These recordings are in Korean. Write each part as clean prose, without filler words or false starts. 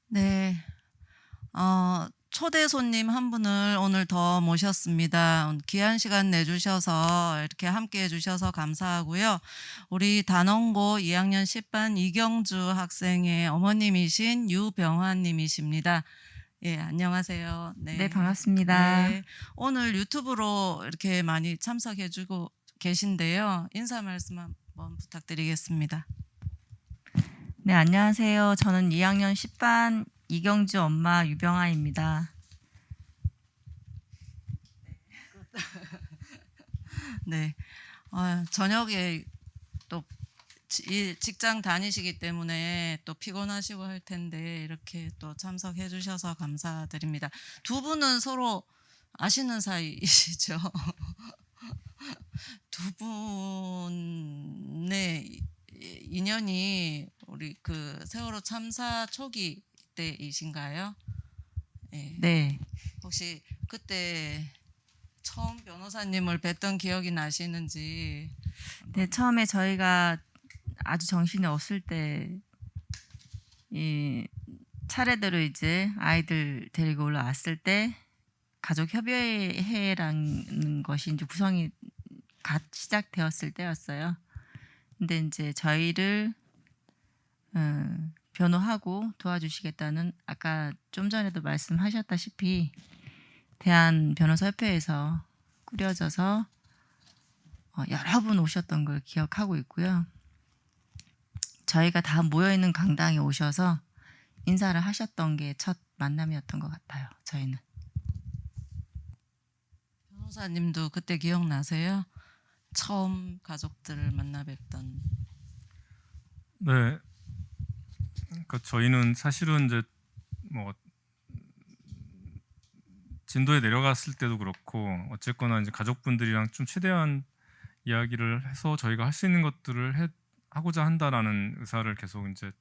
네. 초대 손님 한 분을 오늘 더 모셨습니다. 귀한 시간 내주셔서 이렇게 함께 해주셔서 감사하고요. 우리 단원고 2학년 10반 이경주 학생의 어머님이신 유병환 님이십니다. 예, 안녕하세요. 네, 네. 반갑습니다. 네. 오늘 유튜브로 이렇게 많이 참석해 주고 계신데요. 인사 말씀 한번 부탁드리겠습니다. 네, 안녕하세요. 저는 2학년 10반 이경주 엄마 유병아입니다. 네. 저녁에 또 직장 다니시기 때문에 또 피곤하시고 할 텐데 이렇게 또 참석해 주셔서 감사드립니다. 두 분은 서로 아시는 사이이시죠? 두 분의 인연이 우리 그 세월호 참사 초기 때이신가요? 네. 네, 혹시 그때 처음 변호사님을 뵀던 기억이 나시는지? 네, 처음에 저희가 아주 정신이 없을 때 이 차례대로 이제 아이들 데리고 올라왔을 때 가족 협의회라는 것이 이제 구성이 갓 시작되었을 때였어요. 근데 이제 저희를 변호하고 도와주시겠다는, 아까 좀 전에도 말씀하셨다시피 대한변호사협회에서 꾸려져서 여러 분 오셨던 걸 기억하고 있고요. 저희가 다 모여있는 강당에 오셔서 인사를 하셨던 게 첫 만남이었던 것 같아요. 저희는. 변호사님도 그때 기억나세요? 처음 가족들을 만나 뵙던. 네. 그러니까 저희는 사실은 이제 뭐 진도에 내려갔을 때도 그렇고 어쨌거나 이제 가족분들이랑 좀 최대한 이야기를 해서 저희가 할 수 있는 것들을 하고자 한다라는 의사를 계속 이제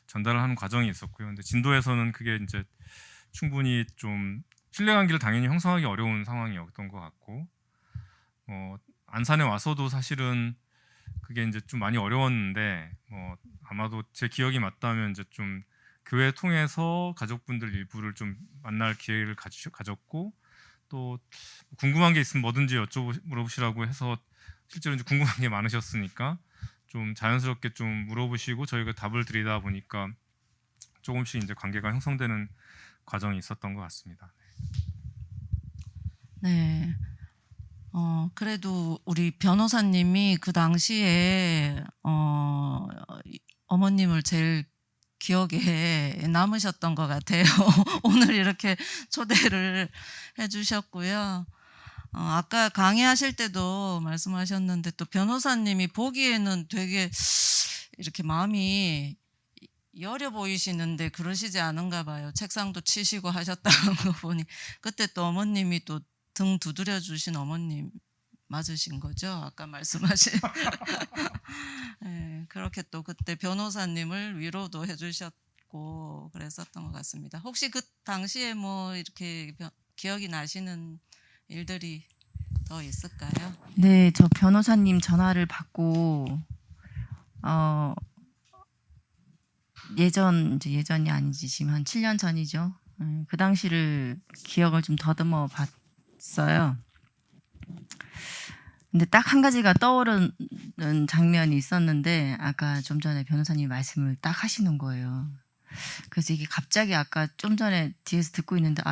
전달을 하는 과정이 있었고요. 근데 진도에서는 그게 이제 충분히 좀 신뢰관계를 당연히 형성하기 어려운 상황이었던 것 같고, 안산에 와서도 사실은 그게 이제 좀 많이 어려웠는데, 아마도 제 기억이 맞다면 이제 좀 교회 통해서 가족분들 일부를 좀 만날 기회를 가졌고, 또 궁금한 게 있으면 뭐든지 물어보시라고 해서 실제로 이제 궁금한 게 많으셨으니까 좀 자연스럽게 좀 물어보시고 저희가 답을 드리다 보니까 조금씩 이제 관계가 형성되는 과정이 있었던 것 같습니다. 네. 그래도 우리 변호사님이 그 당시에 어머님을 제일 기억에 남으셨던 것 같아요. 오늘 이렇게 초대를 해주셨고요. 아까 강의하실 때도 말씀하셨는데 또 변호사님이 보기에는 되게 이렇게 마음이 여려 보이시는데 그러시지 않은가 봐요. 책상도 치시고 하셨다는 거 보니 그때 또 어머님이 또 등 두드려 주신 어머님 맞으신 거죠? 아까 말씀하신. 네, 그렇게 또 그때 변호사님을 위로도 해주셨고 그랬었던 것 같습니다. 혹시 그 당시에 뭐 이렇게 기억이 나시는 일들이 더 있을까요? 네, 저 변호사님 전화를 받고 예전이 아니지, 지금 한 7년 전이죠. 그 당시를 기억을 좀 더듬어 봤어요. 근데 딱 한 가지가 떠오르는 장면이 있었는데, 아까 좀 전에 변호사님 말씀을 딱 하시는 거예요. 그래서 이게 갑자기 아까 좀 전에 뒤에서 듣고 있는데,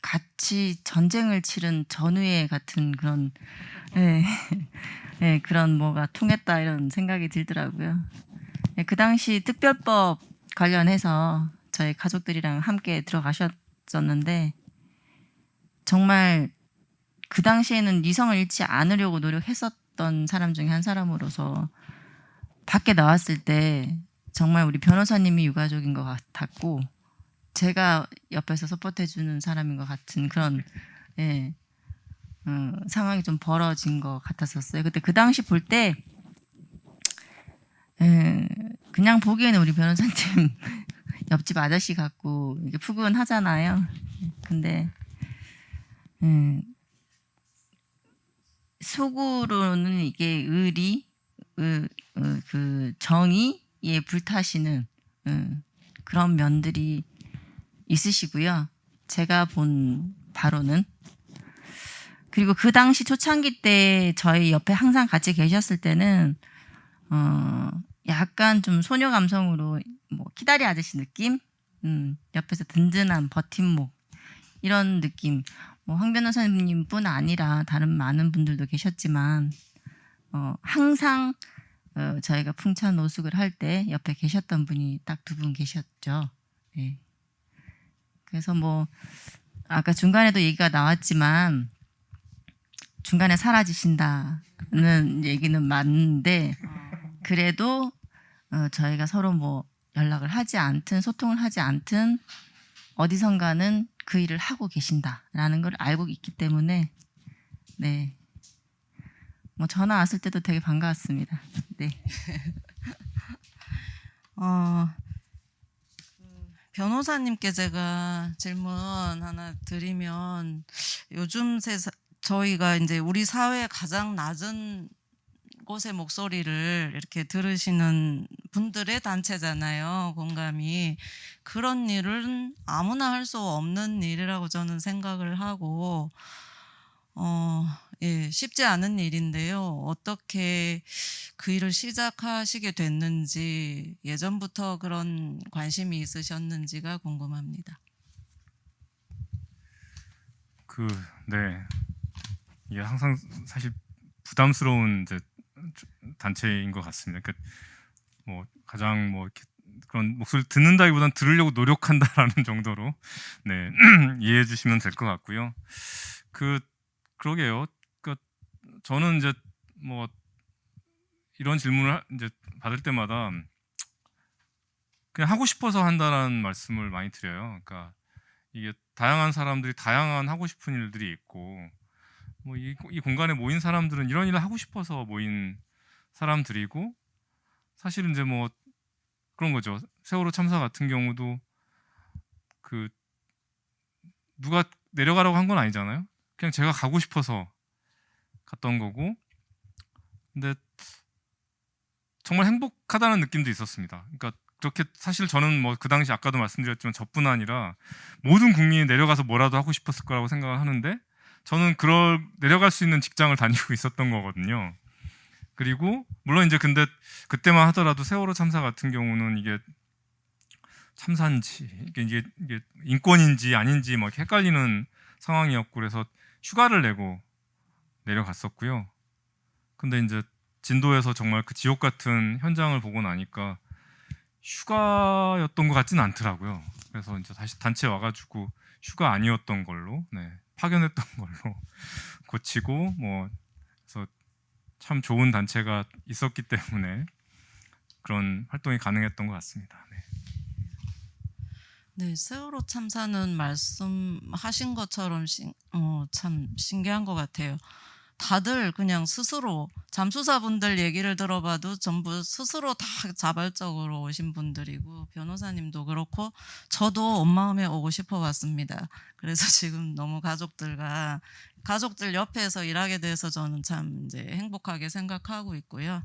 같이 전쟁을 치른 전우회 같은 그런, 네, 네, 그런 뭐가 통했다 이런 생각이 들더라고요. 네, 그 당시 특별법 관련해서 저희 가족들이랑 함께 들어가셨었는데, 정말 그 당시에는 이성을 잃지 않으려고 노력했었던 사람 중에 한 사람으로서 밖에 나왔을 때 정말 우리 변호사님이 유가족인 것 같았고, 제가 옆에서 서포트해주는 사람인 것 같은 그런 상황이 좀 벌어진 것 같았었어요. 그때 그 당시 볼 때 그냥 보기에는 우리 변호사님 옆집 아저씨 같고 이게 푸근하잖아요. 근데 속으로는 이게 의리, 그 정의에 불타시는 그런 면들이 있으시고요. 제가 본 바로는. 그리고 그 당시 초창기 때 저희 옆에 항상 같이 계셨을 때는 약간 좀 소녀 감성으로 뭐 키다리 아저씨 느낌, 옆에서 든든한 버팀목 이런 느낌. 뭐 황 변호사님뿐 아니라 다른 많은 분들도 계셨지만 항상 저희가 풍차 노숙을 할 때 옆에 계셨던 분이 딱 두 분 계셨죠. 네. 그래서 뭐 아까 중간에도 얘기가 나왔지만 중간에 사라지신다는 얘기는 맞는데 그래도 저희가 서로 뭐 연락을 하지 않든 소통을 하지 않든 어디선가는 그 일을 하고 계신다라는 걸 알고 있기 때문에 네. 뭐 전화 왔을 때도 되게 반가웠습니다. 네. 변호사님께 제가 질문 하나 드리면 요즘 저희가 이제 우리 사회의 가장 낮은 곳의 목소리를 이렇게 들으시는 분들의 단체잖아요. 공감이. 그런 일은 아무나 할 수 없는 일이라고 저는 생각을 하고 예, 쉽지 않은 일인데요. 어떻게 그 일을 시작하시게 됐는지, 예전부터 그런 관심이 있으셨는지가 궁금합니다. 네. 이게 항상 사실 부담스러운 이제 단체인 것 같습니다. 그러니까 뭐 가장 뭐 이렇게 그런 목소리를 듣는다기보다는 들으려고 노력한다라는 정도로 네 이해해 주시면 될 것 같고요. 그러게요. 저는 이제 뭐 이런 질문을 이제 받을 때마다 그냥 하고 싶어서 한다라는 말씀을 많이 드려요. 그러니까 이게 다양한 사람들이 다양한 하고 싶은 일들이 있고 뭐 이 공간에 모인 사람들은 이런 일을 하고 싶어서 모인 사람들이고 사실은 이제 뭐 그런 거죠. 세월호 참사 같은 경우도 누가 내려가라고 한 건 아니잖아요. 그냥 제가 가고 싶어서 갔던 거고 근데 정말 행복하다는 느낌도 있었습니다. 그러니까 그렇게 사실 저는 뭐 그 당시 아까도 말씀드렸지만 저뿐 아니라 모든 국민이 내려가서 뭐라도 하고 싶었을 거라고 생각을 하는데 저는 내려갈 수 있는 직장을 다니고 있었던 거거든요. 그리고 물론 이제 근데 그때만 하더라도 세월호 참사 같은 경우는 이게 참사인지 이게 인권인지 아닌지 막 헷갈리는 상황이었고 그래서 휴가를 내고 내려갔었고요. 근데 이제 진도에서 정말 그 지옥 같은 현장을 보고 나니까 휴가였던 것 같지는 않더라고요. 그래서 이제 다시 단체 와가지고 휴가 아니었던 걸로 파견했던 걸로 고치고 뭐 그래서 참 좋은 단체가 있었기 때문에 그런 활동이 가능했던 것 같습니다. 네, 세월호 참사는 말씀하신 것처럼 참 신기한 것 같아요. 다들 그냥 스스로 잠수사분들 얘기를 들어봐도 전부 스스로 다 자발적으로 오신 분들이고 변호사님도 그렇고 저도 온 마음에 오고 싶어 왔습니다. 그래서 지금 너무 가족들 옆에서 일하게 돼서 저는 참 이제 행복하게 생각하고 있고요.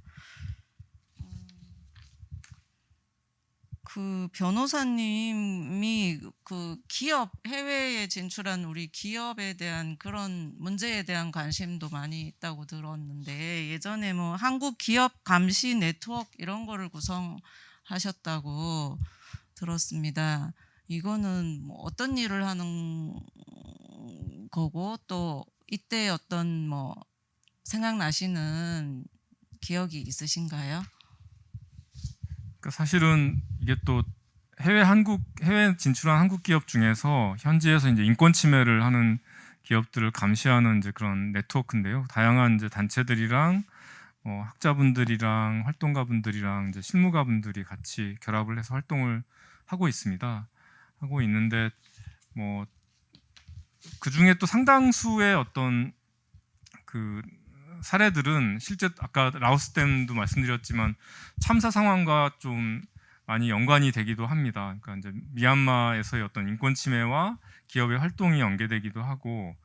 그 변호사님이 그 기업 해외에 진출한 우리 기업에 대한 그런 문제에 대한 관심도 많이 있다고 들었는데 예전에 뭐 한국 기업 감시 네트워크 이런 거를 구성하셨다고 들었습니다. 이거는 뭐 어떤 일을 하는 거고 또 이때 어떤 뭐 생각나시는 기억이 있으신가요? 그러니까 사실은 이게 또 해외 진출한 한국 기업 중에서 현지에서 이제 인권 침해를 하는 기업들을 감시하는 이제 그런 네트워크인데요. 다양한 이제 단체들이랑 학자분들이랑 활동가분들이랑 이제 실무가분들이 같이 결합을 해서 활동을 하고 있습니다. 하고 있는데 뭐 그 중에 또 상당수의 어떤 그 사례들은 실제 아까 라오스 댐도 말씀드렸지만 참사 상황과 좀 많이 연관이 되기도 합니다. 그러니까 이제 미얀마에서의 어떤 인권 침해와 기업의 활동이 연계되기도 하고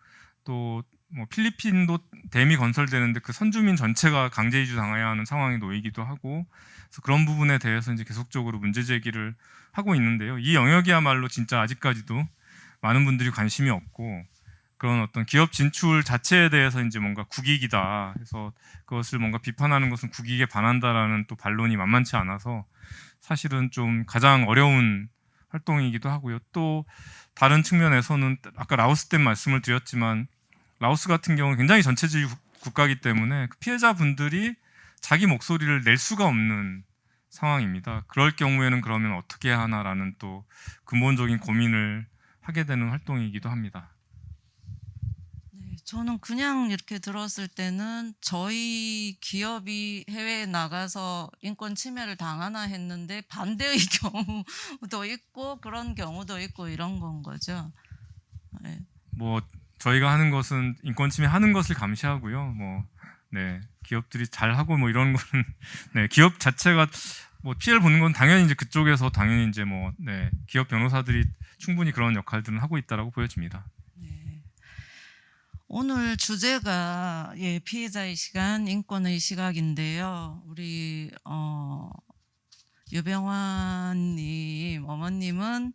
또 뭐 필리핀도 댐이 건설되는데 그 선주민 전체가 강제 이주 당해야 하는 상황에 놓이기도 하고, 그래서 그런 부분에 대해서 이제 계속적으로 문제 제기를 하고 있는데요. 이 영역이야말로 진짜 아직까지도 많은 분들이 관심이 없고, 그런 어떤 기업 진출 자체에 대해서 이제 뭔가 국익이다 해서 그것을 뭔가 비판하는 것은 국익에 반한다라는 또 반론이 만만치 않아서 사실은 좀 가장 어려운 활동이기도 하고요. 또 다른 측면에서는 아까 라오스 댐 말씀을 드렸지만, 라오스 같은 경우는 굉장히 전체주의 국가이기 때문에 그 피해자분들이 자기 목소리를 낼 수가 없는 상황입니다. 그럴 경우에는 그러면 어떻게 하나라는 또 근본적인 고민을 하게 되는 활동이기도 합니다. 네, 저는 그냥 이렇게 들었을 때는 저희 기업이 해외에 나가서 인권 침해를 당하나 했는데 반대의 경우도 있고 그런 경우도 있고 이런 건 거죠. 네. 뭐 저희가 하는 것은 인권 침해하는 것을 감시하고요. 뭐 네, 기업들이 잘 하고 뭐 이런 거는 네, 기업 자체가 뭐 피해를 보는 건 당연히 이제 그쪽에서 당연히 이제 뭐 네, 기업 변호사들이 충분히 그런 역할들은 하고 있다라고 보여집니다. 네. 오늘 주제가 피해자의 시간, 인권의 시각인데요. 우리 유병환님 어머님은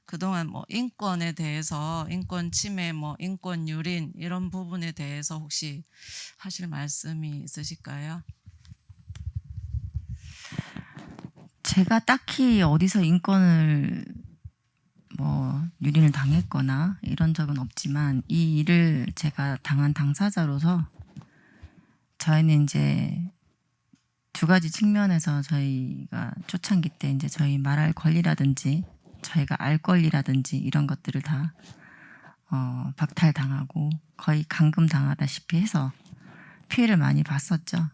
그동안 뭐 인권에 대해서 인권 침해, 뭐 인권 유린 이런 부분에 대해서 혹시 하실 말씀이 있으실까요? 제가 딱히 어디서 인권을 뭐 유린을 당했거나 이런 적은 없지만 이 일을 제가 당한 당사자로서 저희는 이제 두 가지 측면에서 저희가 초창기 때 이제 저희 말할 권리라든지 저희가 알 권리라든지 이런 것들을 다 박탈당하고 거의 감금당하다시피 해서 피해를 많이 봤었죠.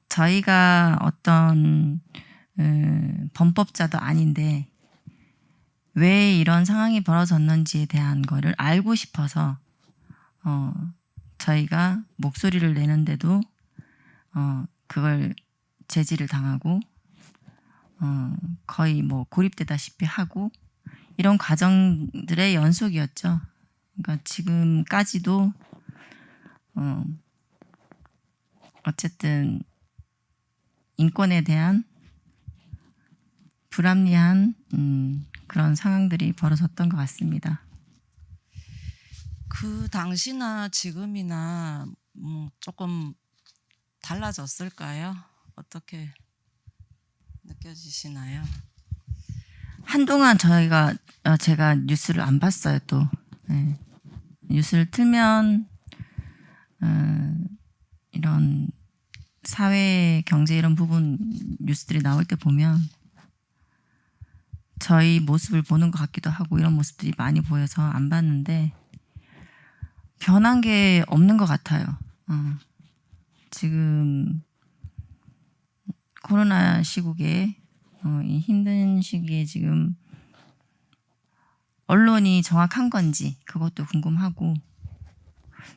저희가 어떤 범법자도 아닌데 왜 이런 상황이 벌어졌는지에 대한 거를 알고 싶어서 저희가 목소리를 내는데도 그걸 제지를 당하고 거의 뭐 고립되다시피 하고 이런 과정들의 연속이었죠. 그러니까 지금까지도 어쨌든 인권에 대한 불합리한 그런 상황들이 벌어졌던 것 같습니다. 그 당시나 지금이나 조금 달라졌을까요? 어떻게 느껴지시나요? 한동안 제가 뉴스를 안 봤어요. 또 네. 뉴스를 틀면 이런 사회 경제 이런 부분 뉴스들이 나올 때 보면 저희 모습을 보는 것 같기도 하고 이런 모습들이 많이 보여서 안 봤는데 변한 게 없는 것 같아요. 지금 코로나 시국에 이 힘든 시기에 지금 언론이 정확한 건지 그것도 궁금하고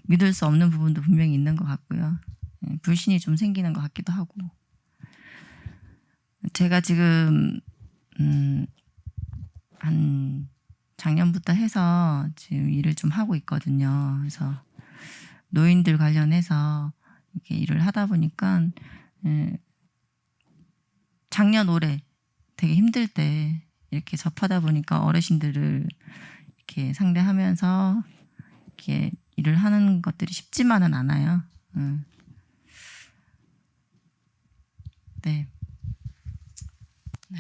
믿을 수 없는 부분도 분명히 있는 것 같고요. 불신이 좀 생기는 것 같기도 하고 제가 지금 한 작년부터 해서 지금 일을 좀 하고 있거든요. 그래서 노인들 관련해서 이렇게 일을 하다 보니까 작년 올해 되게 힘들 때 이렇게 접하다 보니까 어르신들을 이렇게 상대하면서 이렇게 일을 하는 것들이 쉽지만은 않아요. 네. 네.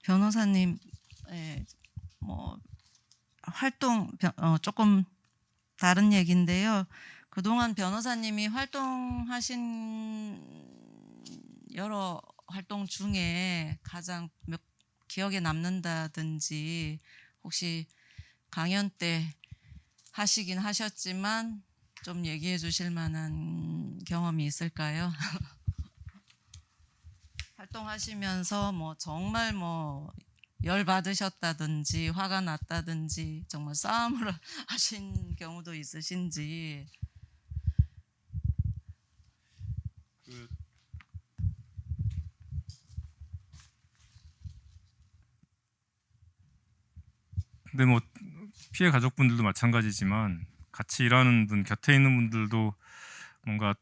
변호사님, 뭐 활동 조금 다른 얘기인데요. 그동안 변호사님이 활동하신 여러 활동 중에 가장 기억에 남는다든지 혹시 강연 때 하시긴 하셨지만 좀 얘기해 주실 만한 경험이 있을까요? 활동하시면서 뭐 정말 뭐 열 받으셨다든지 화가 났다든지 정말 싸움을 하신 경우도 있으신지. 근데 뭐 피해 가족분들도 마찬가지지만 같이 일하는 분, 곁에 있는 분들도 뭔가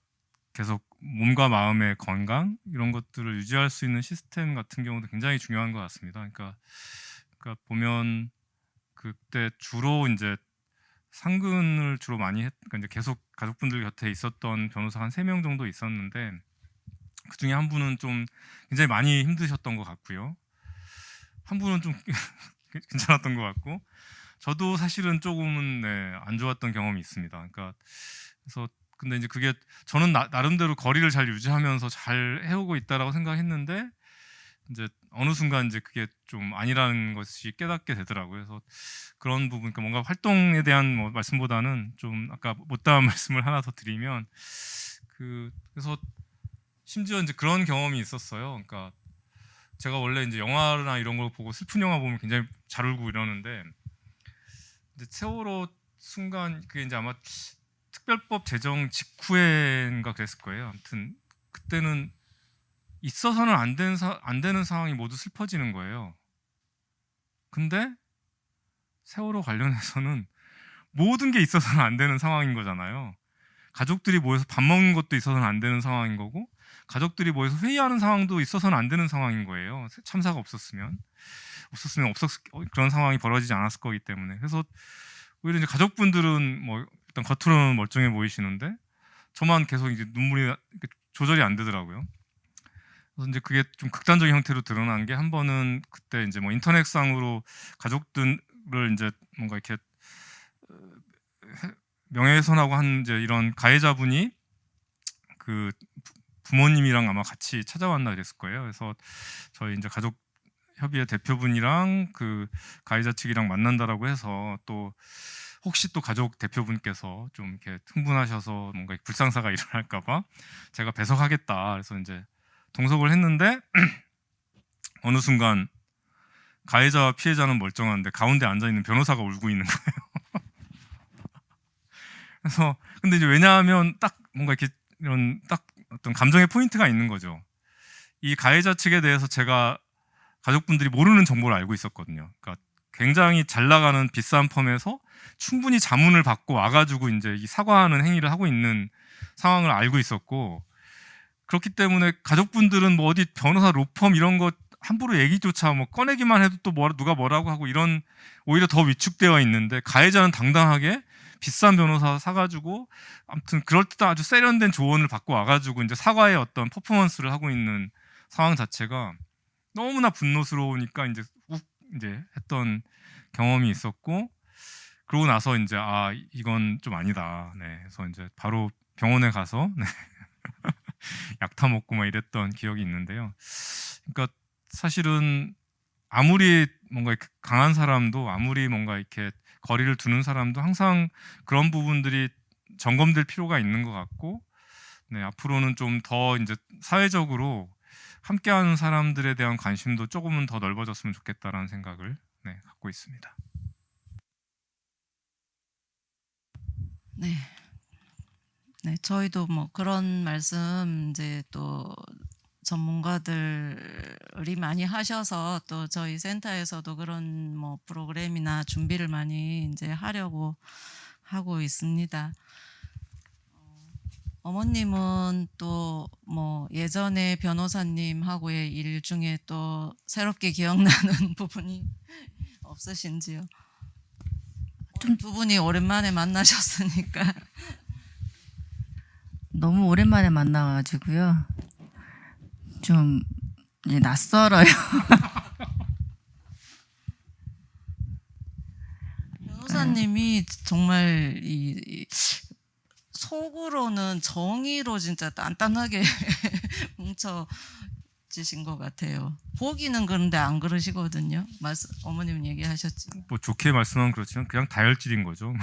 계속 몸과 마음의 건강 이런 것들을 유지할 수 있는 시스템 같은 경우도 굉장히 중요한 것 같습니다. 그러니까 보면 그때 주로 이제 상근을 주로 많이 그러니까 이제 계속 가족분들 곁에 있었던 변호사 한 3명 정도 있었는데 그 중에 한 분은 좀 굉장히 많이 힘드셨던 것 같고요. 한 분은 좀 괜찮았던 것 같고 저도 사실은 조금은 안 좋았던 경험이 있습니다. 그러니까 그래서 근데 이제 그게 저는 나름대로 거리를 잘 유지하면서 잘 해오고 있다라고 생각했는데 이제 어느 순간 이제 그게 좀 아니라는 것이 깨닫게 되더라고요. 그래서 그런 부분, 그러니까 뭔가 활동에 대한 뭐 말씀보다는 좀 아까 못다한 말씀을 하나 더 드리면 그래서 심지어 이제 그런 경험이 있었어요. 그러니까 제가 원래 이제 영화나 이런 걸 보고 슬픈 영화 보면 굉장히 잘 울고 이러는데 이제 세월호 순간 그게 이제 아마 특별법 제정 직후인가 그랬을 거예요. 아무튼 그때는 있어서는 안 되는 상황이 모두 슬퍼지는 거예요. 근데 세월호 관련해서는 모든 게 있어서는 안 되는 상황인 거잖아요. 가족들이 모여서 밥 먹는 것도 있어서는 안 되는 상황인 거고 가족들이 모여서 회의하는 상황도 있어서는 안 되는 상황인 거예요. 참사가 없었으면 그런 상황이 벌어지지 않았을 거기 때문에. 그래서 오히려 이제 가족분들은 뭐 일단 겉으로는 멀쩡해 보이시는데 저만 계속 이제 눈물이 조절이 안 되더라고요. 그래서 이제 그게 좀 극단적인 형태로 드러난 게 한 번은 그때 이제 뭐 인터넷상으로 가족들을 이제 뭔가 이렇게 명예훼손하고 한 이제 이런 가해자분이 그 부모님이랑 아마 같이 찾아왔나 그랬을 거예요. 그래서 저희 이제 가족 협의회 대표분이랑 그 가해자 측이랑 만난다라고 해서 또 혹시 또 가족 대표분께서 좀 이렇게 흥분하셔서 뭔가 불상사가 일어날까봐 제가 배석하겠다. 그래서 이제 동석을 했는데 어느 순간 가해자와 피해자는 멀쩡한데 가운데 앉아 있는 변호사가 울고 있는 거예요. 그래서 근데 이제 왜냐하면 딱 뭔가 이렇게 이런 딱 어떤 감정의 포인트가 있는 거죠. 이 가해자 측에 대해서 제가 가족분들이 모르는 정보를 알고 있었거든요. 그러니까 굉장히 잘 나가는 비싼 펌에서 충분히 자문을 받고 와가지고 이제 이 사과하는 행위를 하고 있는 상황을 알고 있었고 그렇기 때문에 가족분들은 뭐 어디 변호사 로펌 이런 거 함부로 얘기조차 뭐 꺼내기만 해도 또 누가 뭐라고 하고 이런 오히려 더 위축되어 있는데 가해자는 당당하게 비싼 변호사 사가지고 아무튼 그럴듯한 아주 세련된 조언을 받고 와가지고 이제 사과의 어떤 퍼포먼스를 하고 있는 상황 자체가 너무나 분노스러우니까 이제 이제 했던 경험이 있었고 그러고 나서 이제 이건 좀 아니다. 네, 그래서 이제 바로 병원에 가서 네. 약타 먹고 막 이랬던 기억이 있는데요. 그러니까 사실은 아무리 뭔가 이렇게 강한 사람도 아무리 뭔가 이렇게 거리를 두는 사람도 항상 그런 부분들이 점검될 필요가 있는 것 같고 네, 앞으로는 좀 더 이제 사회적으로 함께하는 사람들에 대한 관심도 조금은 더 넓어졌으면 좋겠다라는 생각을 네, 갖고 있습니다. 네. 네, 저희도 뭐 그런 말씀 이제 또 전문가들이 많이 하셔서 또 저희 센터에서도 그런 뭐 프로그램이나 준비를 많이 이제 하려고 하고 있습니다. 어머님은 또 뭐 예전에 변호사님하고의 일 중에 또 새롭게 기억나는 부분이 없으신지요? 두 분이 오랜만에 만나셨으니까. 너무 오랜만에 만나가지고요. 좀 이제 낯설어요. 변호사님이 정말 이 속으로는 정의로 진짜 단단하게 뭉쳐지신 것 같아요. 보기는 그런데 안 그러시거든요. 어머님 얘기하셨지. 뭐 좋게 말씀하면 그렇지만 그냥 다혈질인 거죠.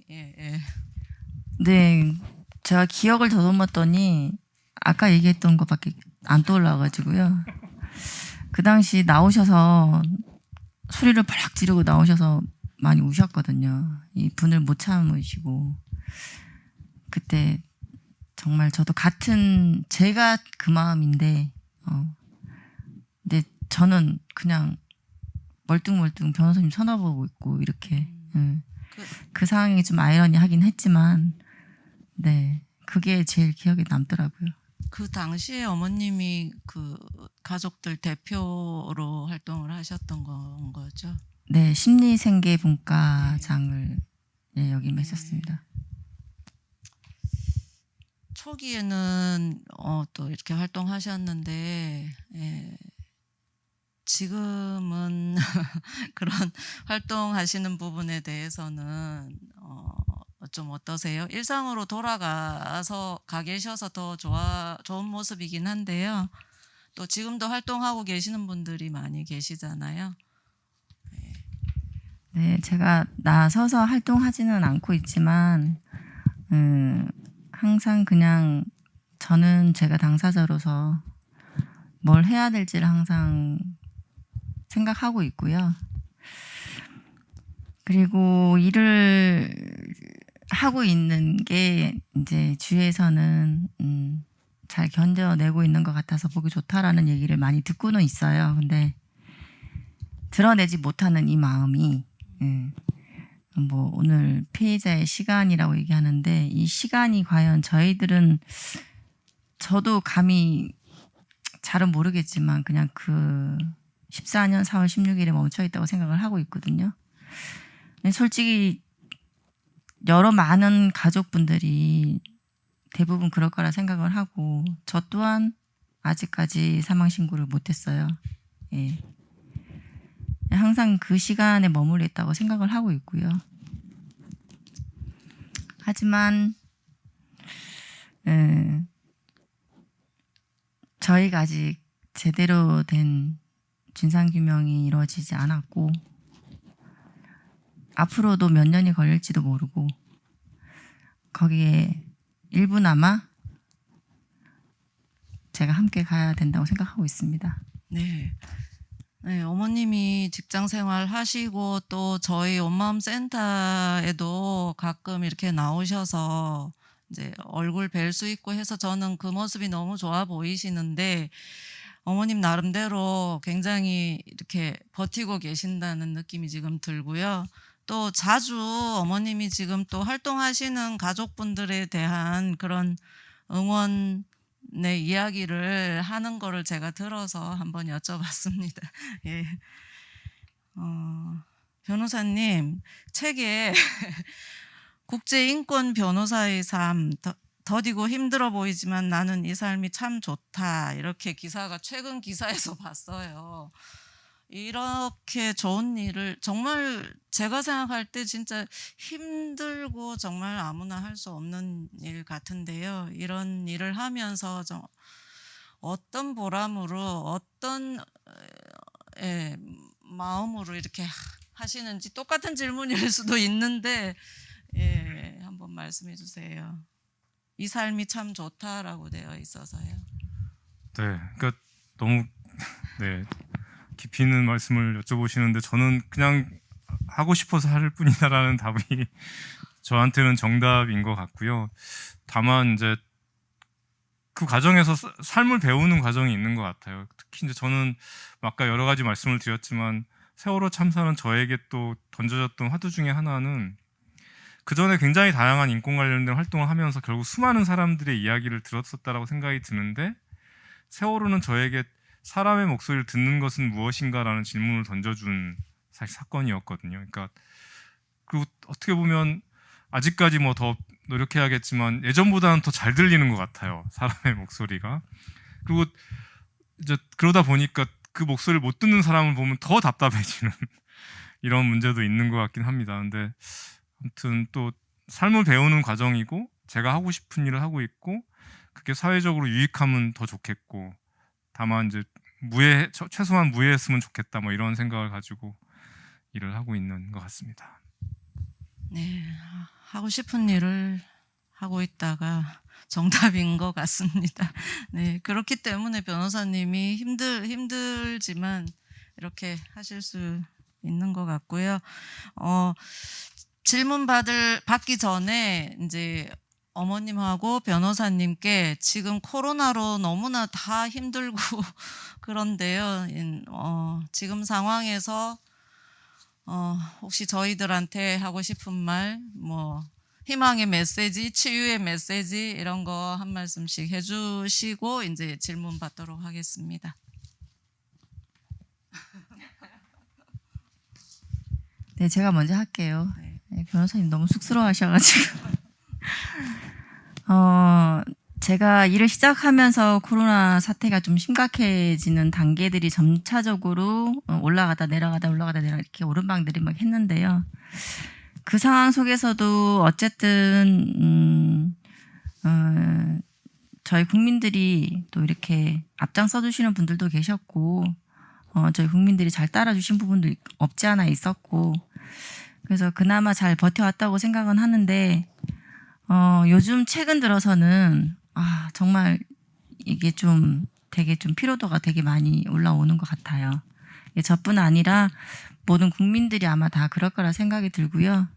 예. 네, 제가 기억을 더듬었더니 아까 얘기했던 것밖에 안 떠올라가지고요. 그 당시 나오셔서 소리를 발락 지르고 나오셔서 많이 우셨거든요. 이 분을 못 참으시고 그때 정말 저도 제가 그 마음인데 저는 그냥 멀뚱멀뚱 변호사님 쳐다보고 있고 이렇게 그 상황이 좀 아이러니하긴 했지만 네 그게 제일 기억에 남더라고요. 그 당시에 어머님이 그 가족들 대표로 활동을 하셨던 건 거죠? 네 심리생계분과장을 네, 역임했었습니다. 초기에는 또 이렇게 활동하셨는데 지금은 그런 활동하시는 부분에 대해서는 좀 어떠세요? 일상으로 돌아가서 가 계셔서 더 좋은 모습이긴 한데요. 또 지금도 활동하고 계시는 분들이 많이 계시잖아요. 네, 제가 나서서 활동하지는 않고 있지만 항상 그냥 저는 제가 당사자로서 뭘 해야 될지를 항상 생각하고 있고요. 그리고 일을 하고 있는 게 이제 주위에서는 잘 견뎌내고 있는 것 같아서 보기 좋다라는 얘기를 많이 듣고는 있어요. 근데 드러내지 못하는 이 마음이 뭐 오늘 피해자의 시간이라고 얘기하는데 이 시간이 과연 저희들은 저도 감히 잘은 모르겠지만 그냥 그 14년 4월 16일에 멈춰 있다고 생각을 하고 있거든요. 근데 솔직히 여러 많은 가족분들이 대부분 그럴 거라 생각을 하고 저 또한 아직까지 사망 신고를 못했어요. 예. 항상 그 시간에 머물러 있다고 생각을 하고 있고요. 하지만 저희가 아직 제대로 된 진상규명이 이루어지지 않았고 앞으로도 몇 년이 걸릴지도 모르고 거기에 일부나마 제가 함께 가야 된다고 생각하고 있습니다. 네. 네, 어머님이 직장 생활 하시고 또 저희 온마음 센터에도 가끔 이렇게 나오셔서 이제 얼굴 뵐 수 있고 해서 저는 그 모습이 너무 좋아 보이시는데 어머님 나름대로 굉장히 이렇게 버티고 계신다는 느낌이 지금 들고요. 또 자주 어머님이 지금 또 활동하시는 가족분들에 대한 그런 응원의 이야기를 하는 거를 제가 들어서 한번 여쭤봤습니다. 예. 변호사님, 책에 국제인권 변호사의 삶, 더디고 힘들어 보이지만 나는 이 삶이 참 좋다. 이렇게 기사가 최근 기사에서 봤어요. 이렇게 좋은 일을 정말 제가 생각할 때 진짜 힘들고 정말 아무나 할 수 없는 일 같은데요. 이런 일을 하면서 어떤 보람으로 어떤 마음으로 이렇게 하시는지 똑같은 질문일 수도 있는데 한번 말씀해 주세요. 이 삶이 참 좋다라고 되어 있어서요. 네, 그러니까 너무 네 깊이 있는 말씀을 여쭤보시는데 저는 그냥 하고 싶어서 할 뿐이다라는 답이 저한테는 정답인 것 같고요. 다만 이제 그 과정에서 삶을 배우는 과정이 있는 것 같아요. 특히 이제 저는 아까 여러 가지 말씀을 드렸지만 세월호 참사는 저에게 또 던져졌던 화두 중에 하나는 그 전에 굉장히 다양한 인권 관련된 활동을 하면서 결국 수많은 사람들의 이야기를 들었었다라고 생각이 드는데 세월호는 저에게 사람의 목소리를 듣는 것은 무엇인가라는 질문을 던져준 사실 사건이었거든요. 그러니까 그리고 어떻게 보면 아직까지 뭐 더 노력해야겠지만 예전보다는 더 잘 들리는 것 같아요. 사람의 목소리가. 그리고 이제 그러다 보니까 그 목소리를 못 듣는 사람을 보면 더 답답해지는 이런 문제도 있는 것 같긴 합니다. 근데 아무튼 또 삶을 배우는 과정이고 제가 하고 싶은 일을 하고 있고 그게 사회적으로 유익하면 더 좋겠고 다만 이제 최소한 무해했으면 좋겠다 뭐 이런 생각을 가지고 일을 하고 있는 것 같습니다. 네, 하고 싶은 일을 하고 있다가 정답인 것 같습니다. 네, 그렇기 때문에 변호사님이 힘들지만 이렇게 하실 수 있는 것 같고요. 질문 받기 전에 이제 어머님하고 변호사님께 지금 코로나로 너무나 다 힘들고 그런데요. 지금 상황에서 혹시 저희들한테 하고 싶은 말, 뭐 희망의 메시지, 치유의 메시지 이런 거 한 말씀씩 해주시고 이제 질문 받도록 하겠습니다. 네, 제가 먼저 할게요. 네. 네, 변호사님 너무 쑥스러워하셔가지고. 제가 일을 시작하면서 코로나 사태가 좀 심각해지는 단계들이 점차적으로 올라가다 내려가다 이렇게 오르막내리 막 했는데요. 그 상황 속에서도 어쨌든 저희 국민들이 또 이렇게 앞장서 주시는 분들도 계셨고 저희 국민들이 잘 따라주신 부분도 없지 않아 있었고 그래서 그나마 잘 버텨왔다고 생각은 하는데 요즘 최근 들어서는 정말 이게 좀 되게 좀 피로도가 되게 많이 올라오는 것 같아요. 이게 저뿐 아니라 모든 국민들이 아마 다 그럴 거라 생각이 들고요.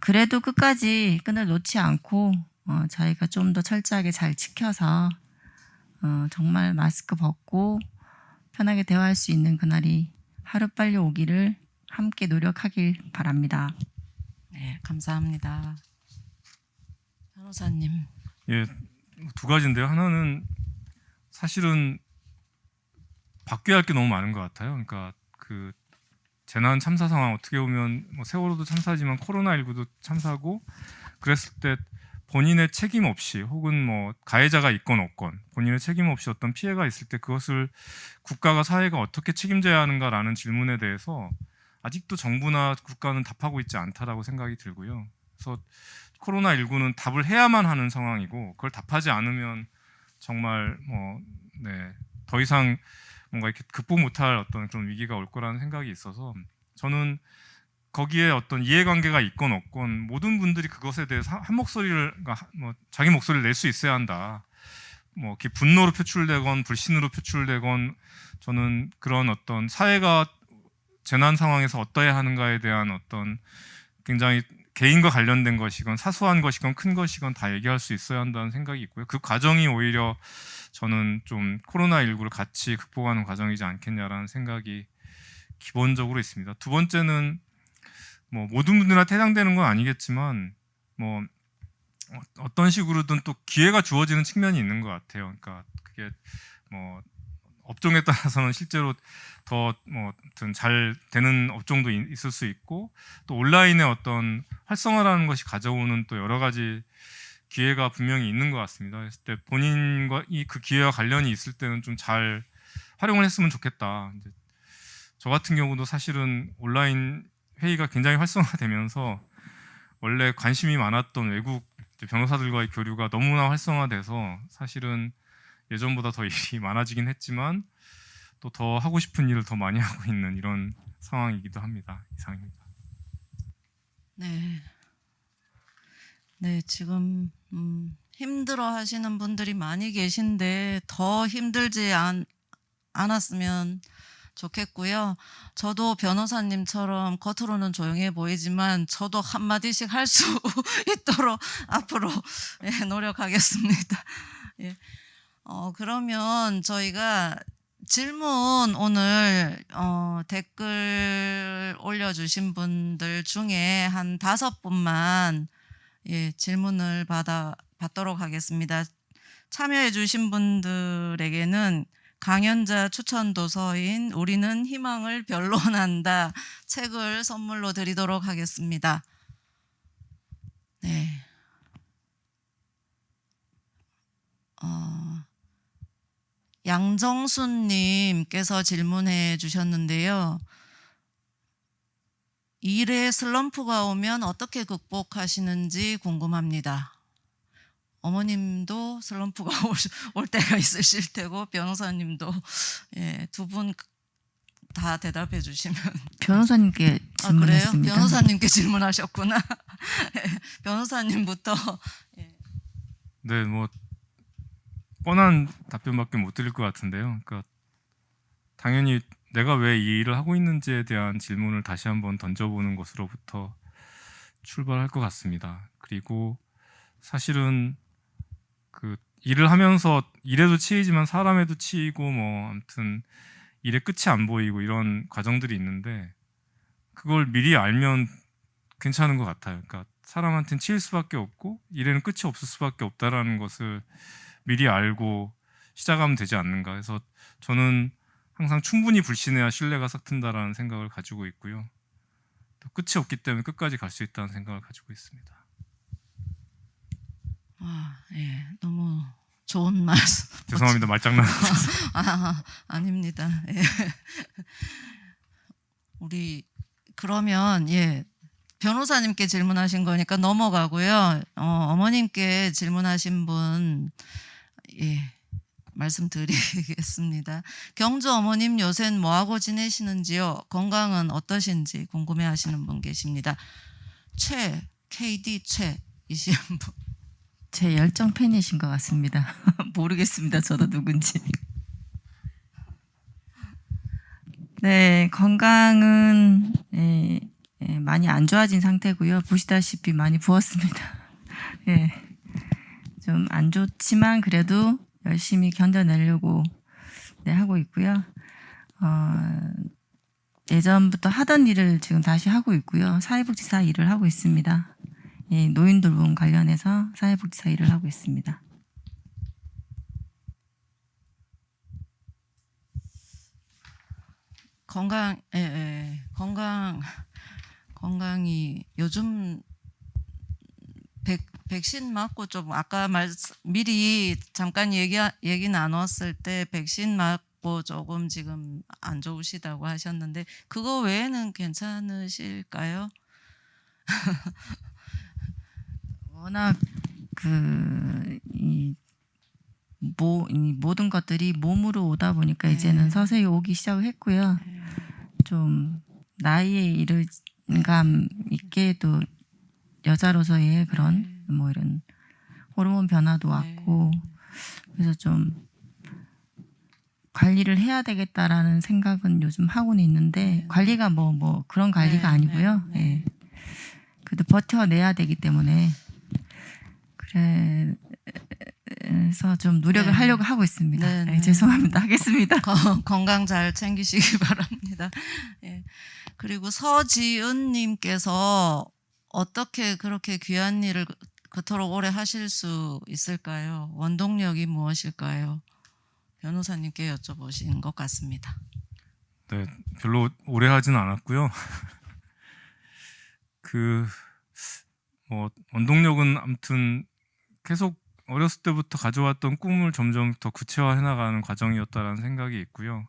그래도 끝까지 끈을 놓지 않고 저희가 좀 더 철저하게 잘 지켜서 정말 마스크 벗고 편하게 대화할 수 있는 그날이 하루빨리 오기를 함께 노력하길 바랍니다. 네, 감사합니다. 변호사님. 예, 두 가지인데요. 하나는 사실은 바뀌어야 할 게 너무 많은 것 같아요. 그러니까 그 재난 참사 상황 어떻게 보면 뭐 세월호도 참사지만 코로나19도 참사고 그랬을 때 본인의 책임 없이 혹은 뭐 가해자가 있건 없건 본인의 책임 없이 어떤 피해가 있을 때 그것을 국가가 사회가 어떻게 책임져야 하는가라는 질문에 대해서 아직도 정부나 국가는 답하고 있지 않다라고 생각이 들고요. 그래서 코로나19는 답을 해야만 하는 상황이고 그걸 답하지 않으면 정말 더 이상 뭔가 이렇게 극복 못할 어떤 그런 위기가 올 거라는 생각이 있어서 저는 거기에 어떤 이해관계가 있건 없건 모든 분들이 그것에 대해서 한 목소리를 자기 목소리를 낼 수 있어야 한다. 뭐 이렇게 분노로 표출되건 불신으로 표출되건 저는 그런 어떤 사회가 재난 상황에서 어떠해야 하는가에 대한 어떤 굉장히 개인과 관련된 것이건 사소한 것이건 큰 것이건 다 얘기할 수 있어야 한다는 생각이 있고요. 그 과정이 오히려 저는 좀 코로나19를 같이 극복하는 과정이지 않겠냐라는 생각이 기본적으로 있습니다. 두 번째는 뭐 모든 분들한테 해당되는 건 아니겠지만 뭐 어떤 식으로든 또 기회가 주어지는 측면이 있는 것 같아요. 그러니까 그게 뭐 업종에 따라서는 실제로 더 뭐 잘 되는 업종도 있을 수 있고 또 온라인의 어떤 활성화라는 것이 가져오는 또 여러 가지 기회가 분명히 있는 것 같습니다. 그랬을 때 본인과 그 기회와 관련이 있을 때는 좀 잘 활용을 했으면 좋겠다. 이제 저 같은 경우도 사실은 온라인 회의가 굉장히 활성화되면서 원래 관심이 많았던 외국 변호사들과의 교류가 너무나 활성화돼서 사실은 예전보다 더 일이 많아지긴 했지만 또 더 하고 싶은 일을 더 많이 하고 있는 이런 상황이기도 합니다. 이상입니다. 네. 네, 지금 힘들어 하시는 분들이 많이 계신데 더 힘들지 않았으면 좋겠고요. 저도 변호사님처럼 겉으로는 조용해 보이지만 저도 한마디씩 할 수 있도록 앞으로 노력하겠습니다. 예. 그러면 저희가 질문 오늘 댓글 올려주신 분들 중에 한 5분만 질문을 받도록 하겠습니다. 참여해 주신 분들에게는 강연자 추천 도서인 우리는 희망을 변론한다 책을 선물로 드리도록 하겠습니다. 네. 양정순님께서 질문해 주셨는데요. 일에 슬럼프가 오면 어떻게 극복하시는지 궁금합니다. 어머님도 슬럼프가 올 때가 있으실 테고 변호사님도 두 분 다 대답해 주시면. 변호사님께 질문했습니다. 그래요? 변호사님께 질문하셨구나. 변호사님부터. 네, 뭐 뻔한 답변밖에 못 드릴 것 같은데요. 그러니까 당연히 내가 왜 이 일을 하고 있는지에 대한 질문을 다시 한번 던져보는 것으로부터 출발할 것 같습니다. 그리고 사실은 그 일을 하면서 일에도 치이지만 사람에도 치이고 뭐 아무튼 일의 끝이 안 보이고 이런 과정들이 있는데 그걸 미리 알면 괜찮은 것 같아요. 그러니까 사람한테는 치일 수밖에 없고 일에는 끝이 없을 수밖에 없다라는 것을 미리 알고 시작하면 되지 않는가. 그래서 저는 항상 충분히 불신해야 신뢰가 싹 튼다라는 생각을 가지고 있고요. 또 끝이 없기 때문에 끝까지 갈 수 있다는 생각을 가지고 있습니다. 예, 너무 좋은 말씀. 죄송합니다. 말장난. 아닙니다. 예. 우리 그러면 변호사님께 질문하신 거니까 넘어가고요. 어머님께 질문하신 분 말씀드리겠습니다. 경주 어머님 요새는 뭐하고 지내시는지요? 건강은 어떠신지 궁금해하시는 분 계십니다. KD 최이신 분. 제 열정 팬이신 것 같습니다. 모르겠습니다. 저도 누군지. 네, 건강은 많이 안 좋아진 상태고요. 보시다시피 많이 부었습니다. 예, 좀 안 좋지만 그래도 열심히 견뎌내려고 하고 있고요. 예전부터 하던 일을 지금 다시 하고 있고요. 사회복지사 일을 하고 있습니다. 예, 노인 돌봄 관련해서 사회복지사 일을 하고 있습니다. 건강이 요즘 백신 맞고 좀 아까 미리 잠깐 얘기 나눴을 때 백신 맞고 조금 지금 안 좋으시다고 하셨는데 그거 외에는 괜찮으실까요? 워낙 이 모든 것들이 몸으로 오다 보니까 이제는 서서히 오기 시작을 했고요. 좀 나이에 이른 감 있게 또 여자로서의 그런 뭐 이런 호르몬 변화도 왔고 그래서 좀 관리를 해야 되겠다라는 생각은 요즘 하고는 있는데 관리가 뭐 그런 관리가 아니고요. 예. 그래도 버텨내야 되기 때문에 그래서 좀 노력을 하려고 하고 있습니다. 네. 죄송합니다. 하겠습니다. 건강 잘 챙기시기 바랍니다. 예. 그리고 서지은님께서 어떻게 그렇게 귀한 일을 그토록 오래 하실 수 있을까요? 원동력이 무엇일까요? 변호사님께 여쭤보신 것 같습니다. 네, 별로 오래 하진 않았고요. 원동력은 아무튼 계속 어렸을 때부터 가져왔던 꿈을 점점 더 구체화해 나가는 과정이었다라는 생각이 있고요.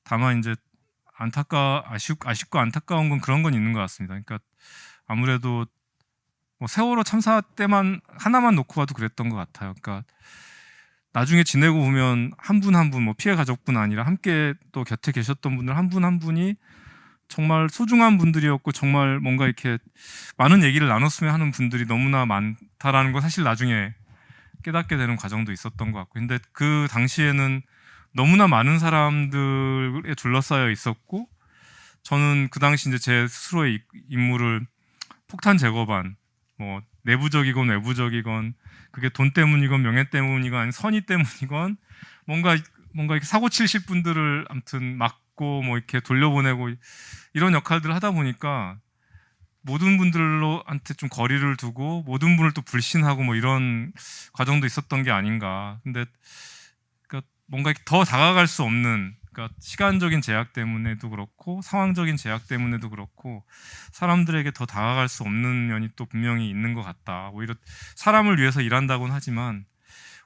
다만 이제 아쉽고 안타까운 건 그런 건 있는 것 같습니다. 그러니까 아무래도 뭐 세월호 참사 때만 하나만 놓고 봐도 그랬던 것 같아요. 그러니까 나중에 지내고 보면 한 분 한 분 뭐 피해 가족뿐 아니라 함께 또 곁에 계셨던 분들 한 분 한 분이 정말 소중한 분들이었고 정말 뭔가 이렇게 많은 얘기를 나눴으면 하는 분들이 너무나 많다라는 걸 사실 나중에 깨닫게 되는 과정도 있었던 것 같고, 근데 그 당시에는 너무나 많은 사람들에 둘러싸여 있었고, 저는 그 당시 이제 제 스스로의 임무를 폭탄 제거반, 뭐 내부적이건 외부적이건, 그게 돈 때문이건 명예 때문이건 아니 선의 때문이건 뭔가 이렇게 사고 치실 분들을 아무튼 막고 뭐 이렇게 돌려보내고 이런 역할들을 하다 보니까 모든 분들로한테 좀 거리를 두고 모든 분을 또 불신하고 뭐 이런 과정도 있었던 게 아닌가. 근데 그러니까 뭔가 더 다가갈 수 없는, 그러니까 시간적인 제약 때문에도 그렇고 상황적인 제약 때문에도 그렇고 사람들에게 더 다가갈 수 없는 면이 또 분명히 있는 것 같다. 오히려 사람을 위해서 일한다고는 하지만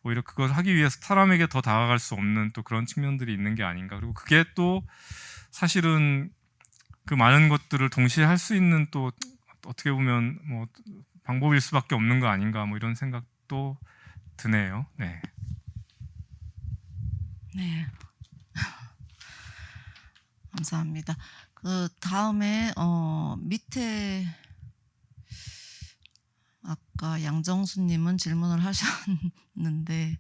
오히려 그걸 하기 위해서 사람에게 더 다가갈 수 없는 또 그런 측면들이 있는 게 아닌가. 그리고 그게 또 사실은 그 많은 것들을 동시에 할 수 있는 또 어떻게 보면 뭐 방법일 수밖에 없는 거 아닌가, 뭐 이런 생각도 드네요. 네. 네. 감사합니다. 그 다음에 밑에 아까 양정수님은 질문을 하셨는데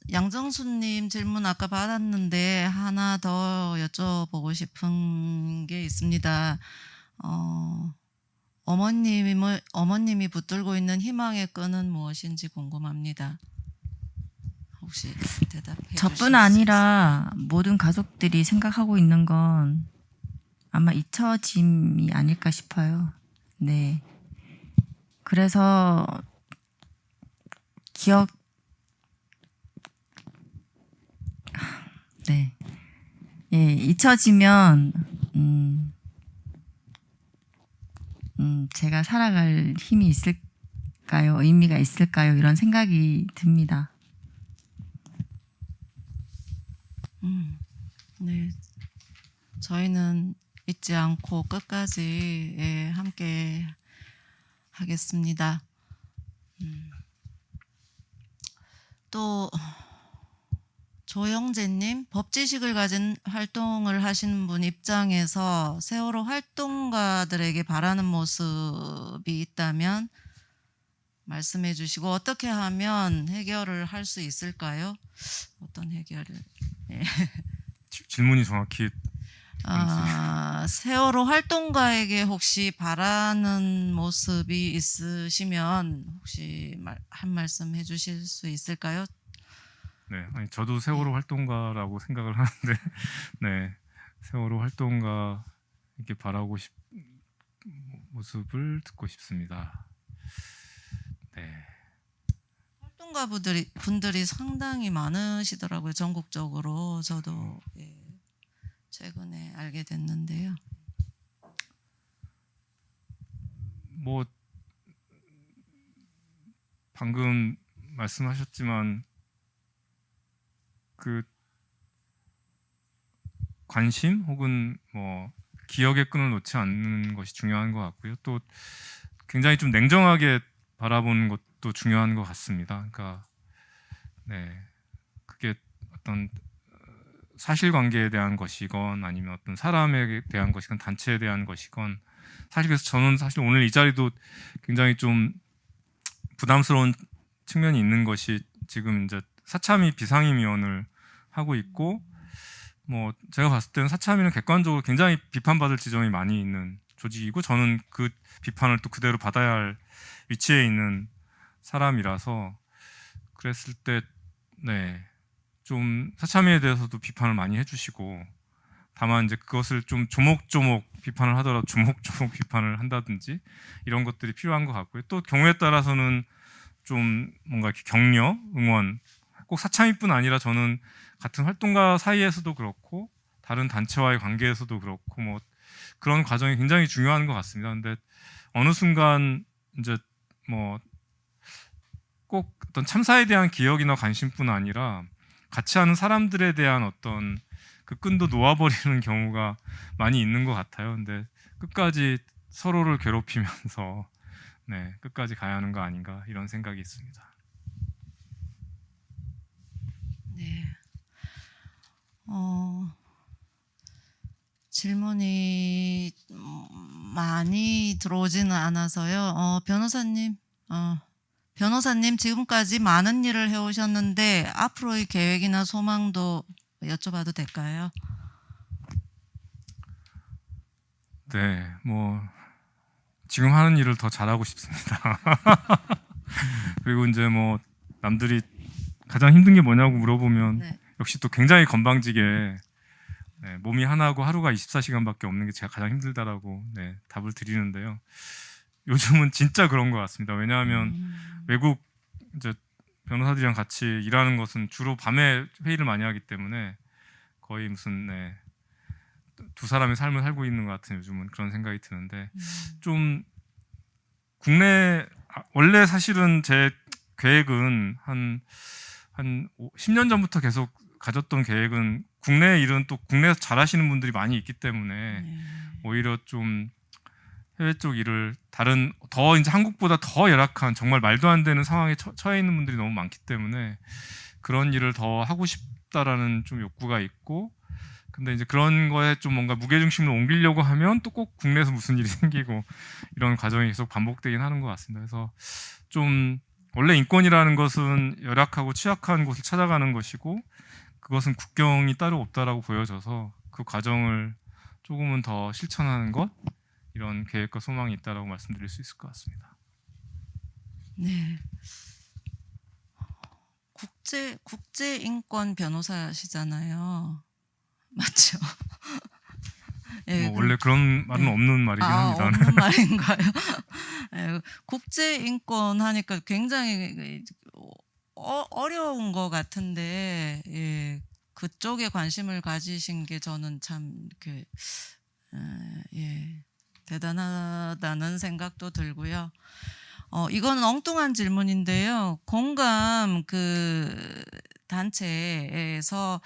양정수님 질문 아까 받았는데 하나 더 여쭤보고 싶은 게 있습니다. 어머님이 붙들고 있는 희망의 끈은 무엇인지 궁금합니다. 혹시 대답해 주실 저뿐 수 있어요? 아니라 모든 가족들이 생각하고 있는 건 아마 잊혀짐이 아닐까 싶어요. 네. 그래서 네. 예, 잊혀지면 제가 살아갈 힘이 있을까요? 의미가 있을까요? 이런 생각이 듭니다. 네, 저희는 잊지 않고 끝까지 함께 하겠습니다. 또 조영재님, 법지식을 가진 활동을 하시는 분 입장에서 세월호 활동가들에게 바라는 모습이 있다면 말씀해 주시고 어떻게 하면 해결을 할 수 있을까요? 어떤 해결을? 질문이 정확히 세월호 활동가에게 혹시 바라는 모습이 있으시면 혹시 한 말씀 해주실 수 있을까요? 네, 아니 저도 세월호 활동가라고 생각을 하는데, 네, 세월호 활동가 이렇게 바라고 싶 모습을 듣고 싶습니다. 네, 활동가 분들이 상당히 많으시더라고요. 전국적으로 저도 최근에 알게 됐는데요. 뭐 방금 말씀하셨지만 그 관심 혹은 뭐 기억의 끈을 놓지 않는 것이 중요한 것 같고요. 또 굉장히 좀 냉정하게 바라보는 것도 중요한 것 같습니다. 그러니까 네, 그게 어떤 사실관계에 대한 것이건 아니면 어떤 사람에 대한 것이건 단체에 대한 것이건, 사실 그래서 저는 사실 오늘 이 자리도 굉장히 좀 부담스러운 측면이 있는 것이, 지금 이제 사참위 비상임위원을 하고 있고, 뭐 제가 봤을 때는 사참위는 객관적으로 굉장히 비판받을 지점이 많이 있는 조직이고, 저는 그 비판을 또 그대로 받아야 할 위치에 있는 사람이라서, 그랬을 때 네, 좀 사참위에 대해서도 비판을 많이 해주시고, 다만 이제 그것을 좀 조목조목 비판을 하더라도 조목조목 비판을 한다든지 이런 것들이 필요한 것 같고요. 또 경우에 따라서는 좀 뭔가 이렇게 격려, 응원, 꼭 사참위뿐 아니라 저는 같은 활동가 사이에서도 그렇고 다른 단체와의 관계에서도 그렇고 뭐 그런 과정이 굉장히 중요한 것 같습니다. 근데 어느 순간 이제 뭐 꼭 어떤 참사에 대한 기억이나 관심뿐 아니라 같이 하는 사람들에 대한 어떤 그 끈도 놓아버리는 경우가 많이 있는 것 같아요. 근데 끝까지 서로를 괴롭히면서 네, 끝까지 가야 하는 거 아닌가 이런 생각이 있습니다. 네. 질문이 많이 들어오지는 않아서요. 변호사님 지금까지 많은 일을 해오셨는데 앞으로의 계획이나 소망도 여쭤봐도 될까요? 네, 뭐 지금 하는 일을 더 잘하고 싶습니다. 그리고 이제 뭐 남들이 가장 힘든 게 뭐냐고 물어보면 네. 역시 또 굉장히 건방지게 네, 몸이 하나고 하루가 24시간밖에 없는 게 제가 가장 힘들다라고 네, 답을 드리는데요. 요즘은 진짜 그런 것 같습니다. 왜냐하면 외국 이제 변호사들이랑 같이 일하는 것은 주로 밤에 회의를 많이 하기 때문에 거의 무슨 네, 두 사람의 삶을 살고 있는 것 같은 요즘은 그런 생각이 드는데, 좀 국내 원래 사실은 제 계획은 한 10년 전부터 계속 가졌던 계획은, 국내 일은 또 국내에서 잘하시는 분들이 많이 있기 때문에 오히려 좀 해외 쪽 일을 다른 더 이제 한국보다 더 열악한 정말 말도 안 되는 상황에 처해 있는 분들이 너무 많기 때문에 그런 일을 더 하고 싶다라는 좀 욕구가 있고, 근데 이제 그런 거에 좀 뭔가 무게중심을 옮기려고 하면 또 꼭 국내에서 무슨 일이 생기고 이런 과정이 계속 반복되긴 하는 것 같습니다. 그래서 좀 원래 인권이라는 것은 열악하고 취약한 곳을 찾아가는 것이고 그것은 국경이 따로 없다라고 보여져서 그 과정을 조금은 더 실천하는 것, 이런 계획과 소망이 있다라고 말씀드릴 수 있을 것 같습니다. 네. 국제 인권 변호사시잖아요. 맞죠? 예, 뭐 원래 그런 말은 네. 없는 말이긴 합니다. 없는 말인가요? 예, 국제 인권 하니까 굉장히 어려운 것 같은데, 예, 그쪽에 관심을 가지신 게 저는 참 이렇게 예, 대단하다는 생각도 들고요. 이건 엉뚱한 질문인데요. 공감 그 단체에서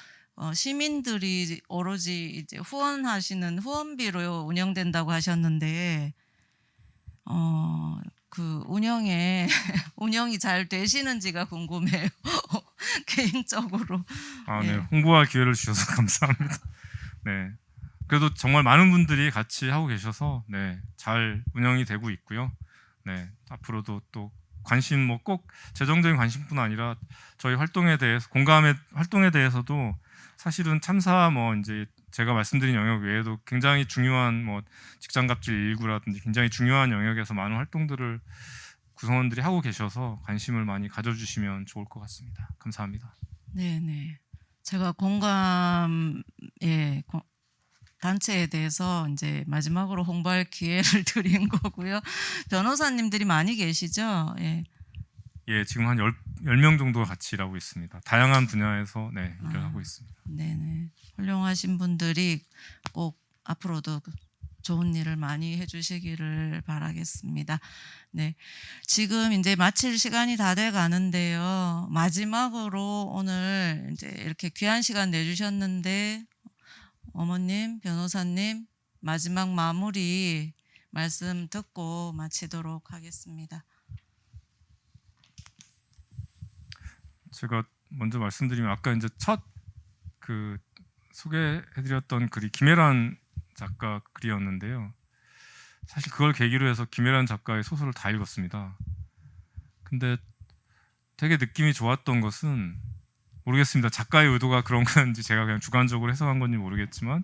시민들이 오로지 이제 후원하시는 후원비로 운영된다고 하셨는데, 그 운영이 잘 되시는지가 궁금해요. 개인적으로. 아, 네. 예. 홍보할 기회를 주셔서 감사합니다. 네. 그래도 정말 많은 분들이 같이 하고 계셔서 네, 잘 운영이 되고 있고요. 네. 앞으로도 또 관심 뭐 꼭 재정적인 관심뿐 아니라 저희 활동에 대해서 공감의 활동에 대해서도 사실은 참사 뭐 이제 제가 말씀드린 영역 외에도 굉장히 중요한 뭐 직장갑질 119라든지 굉장히 중요한 영역에서 많은 활동들을 구성원들이 하고 계셔서 관심을 많이 가져주시면 좋을 것 같습니다. 감사합니다. 네네. 제가 공감 단체에 대해서 이제 마지막으로 홍보할 기회를 드린 거고요. 변호사님들이 많이 계시죠? 예. 예, 지금 한 10명 정도가 같이 일하고 있습니다. 다양한 분야에서 네, 일을 하고 있습니다. 네네. 훌륭하신 분들이 꼭 앞으로도 좋은 일을 많이 해주시기를 바라겠습니다. 네. 지금 이제 마칠 시간이 다 돼 가는데요. 마지막으로 오늘 이제 이렇게 귀한 시간 내주셨는데, 어머님, 변호사님, 마지막 마무리 말씀 듣고 마치도록 하겠습니다. 제가 먼저 말씀드리면 아까 이제 첫 그 소개해드렸던 글이 김혜란 작가 글이었는데요. 사실 그걸 계기로 해서 김혜란 작가의 소설을 다 읽었습니다. 근데 되게 느낌이 좋았던 것은 모르겠습니다. 작가의 의도가 그런 건지 제가 그냥 주관적으로 해석한 건지 모르겠지만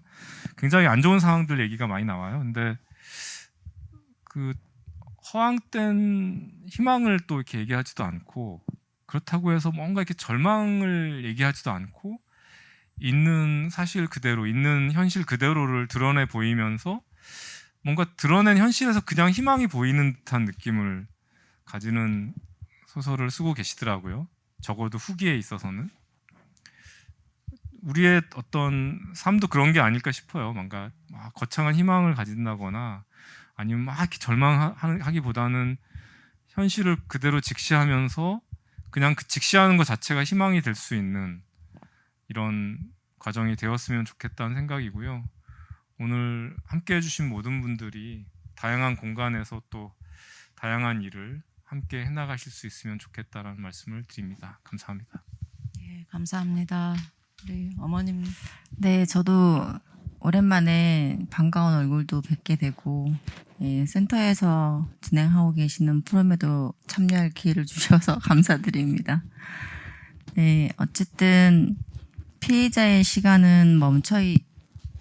굉장히 안 좋은 상황들 얘기가 많이 나와요. 근데 그 허황된 희망을 또 이렇게 얘기하지도 않고 그렇다고 해서 뭔가 이렇게 절망을 얘기하지도 않고 있는 사실 그대로, 있는 현실 그대로를 드러내 보이면서 뭔가 드러낸 현실에서 그냥 희망이 보이는 듯한 느낌을 가지는 소설을 쓰고 계시더라고요. 적어도 후기에 있어서는. 우리의 어떤 삶도 그런 게 아닐까 싶어요. 뭔가 막 거창한 희망을 가진다거나 아니면 막 이렇게 절망하기보다는 현실을 그대로 직시하면서 그냥 그 직시하는 것 자체가 희망이 될 수 있는 이런 과정이 되었으면 좋겠다는 생각이고요. 오늘 함께 해주신 모든 분들이 다양한 공간에서 또 다양한 일을 함께 해나가실 수 있으면 좋겠다라는 말씀을 드립니다. 감사합니다. 예, 감사합니다. 우리 어머님. 네, 저도 오랜만에 반가운 얼굴도 뵙게 되고 예, 센터에서 진행하고 계시는 프로그램에도 참여할 기회를 주셔서 감사드립니다. 네, 어쨌든 피해자의 시간은 멈춰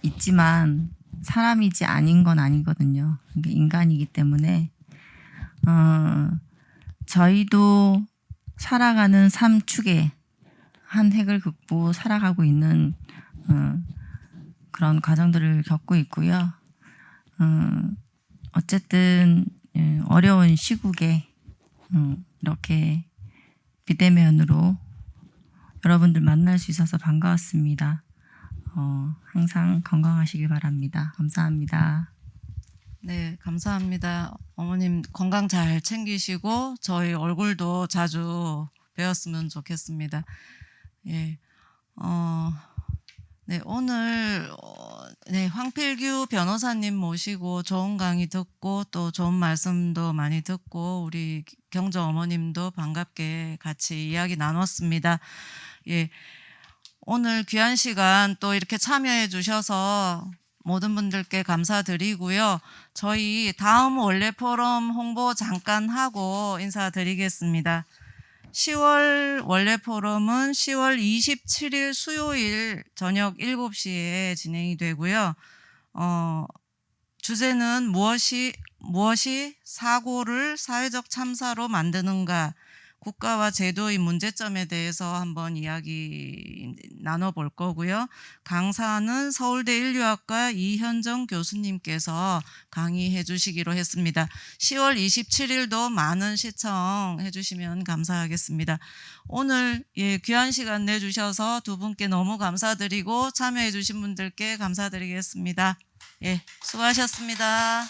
있지만 사람이지 아닌 건 아니거든요. 이게 인간이기 때문에 저희도 살아가는 삶 축에 한 획을 긋고 살아가고 있는 그런 과정들을 겪고 있고요. 어쨌든 어려운 시국에 이렇게 비대면으로 여러분들 만날 수 있어서 반가웠습니다. 항상 건강하시길 바랍니다. 감사합니다. 네, 감사합니다. 어머님 건강 잘 챙기시고 저희 얼굴도 자주 뵈었으면 좋겠습니다. 예, 네, 오늘 네, 황필규 변호사님 모시고 좋은 강의 듣고 또 좋은 말씀도 많이 듣고 우리 경저 어머님도 반갑게 같이 이야기 나눴습니다. 예, 오늘 귀한 시간 또 이렇게 참여해 주셔서 모든 분들께 감사드리고요. 저희 다음 원래 포럼 홍보 잠깐 하고 인사드리겠습니다. 10월 원래 포럼은 10월 27일 수요일 저녁 7시에 진행이 되고요. 주제는 무엇이 사고를 사회적 참사로 만드는가, 국가와 제도의 문제점에 대해서 한번 이야기 나눠볼 거고요. 강사는 서울대 인류학과 이현정 교수님께서 강의해 주시기로 했습니다. 10월 27일도 많은 시청해 주시면 감사하겠습니다. 오늘 귀한 시간 내주셔서 두 분께 너무 감사드리고 참여해 주신 분들께 감사드리겠습니다. 수고하셨습니다.